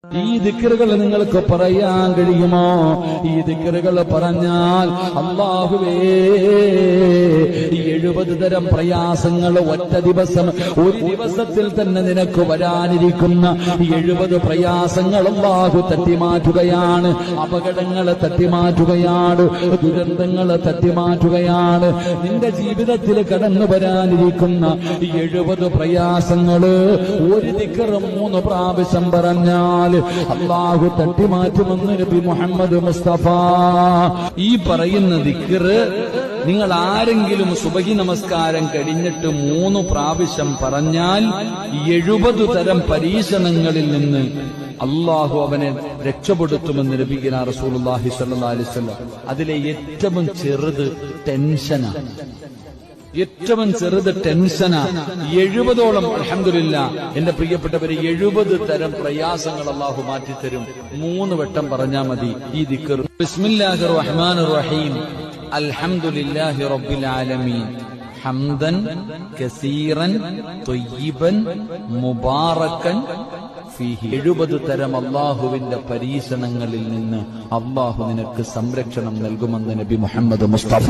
ഈ ദിക്റുകൾ നിങ്ങൾക്ക് പറയാൻ കഴിയുമോ? ഈ ദിക്റുകൾ പറഞ്ഞാൽ അല്ലാഹുവേ 70 തരം പ്രയാസങ്ങൾ ഒറ്റ ദിവസം, ഒരു ദിവസത്തിൽ തന്നെ നിനക്ക് വരാനിരിക്കുന്ന 70 പ്രയാസങ്ങൾ അല്ലാഹു തട്ടിമാറ്റുകയാണ്. അപകടങ്ങളെ തട്ടിമാറ്റുകയാണ്, ദുരന്തങ്ങളെ തട്ടിമാറ്റുകയാണ്. നിന്റെ ജീവിതത്തിൽ കടന്നു വരാനിരിക്കുന്ന 70 പ്രയാസങ്ങള് ഒരു ദിക്ർ 3 പ്രാവശ്യം പറഞ്ഞാൽ അല്ലാഹു തട്ടിമാറ്റുമെന്ന് നബി മുഹമ്മദ് മുസ്തഫ. ഈ പറയുന്ന ദിക്ർ നിങ്ങൾ ആരെങ്കിലും സുബഹി നമസ്കാരം കഴിഞ്ഞിട്ട് 3 പ്രാവശ്യം പറഞ്ഞാൽ 70 തരം പരീക്ഷണങ്ങളിൽ നിന്ന് അല്ലാഹു അവനെ രക്ഷപ്പെടുത്തുമെന്ന് നബിഗിന റസൂലുള്ളാഹി സ്വല്ലല്ലാഹി അലൈഹി വസല്ലം. അതിലെ ഏറ്റവും ചെറുത് ടെൻഷനാണ്. ഏറ്റവും ചെറുത് ടെൻഷനാ. 70ഓളം അൽഹംദുലില്ലാഹ് എന്റെ പ്രിയപ്പെട്ടവരെ 70 തരം പ്രയാസങ്ങൾ അല്ലാഹു മാറ്റിത്തരും. 3 വട്ടം പറഞ്ഞാൽ മതി ഈ ദിക്ർ. ബിസ്മില്ലാഹിർ റഹ്മാനിർ റഹീം. അൽഹംദുലില്ലാഹി റബ്ബിൽ ആലമീൻ ഹംദൻ കസീറൻ ത്വയ്യിബൻ മുബാറകൻ ഫീഹി. 70 തരം അല്ലാഹുവിന്റെ പരീക്ഷണങ്ങളിൽ നിന്ന് അല്ലാഹു നിനക്ക് സംരക്ഷണം നൽകുമെന്ന് നബി മുഹമ്മദ് മുസ്തഫ.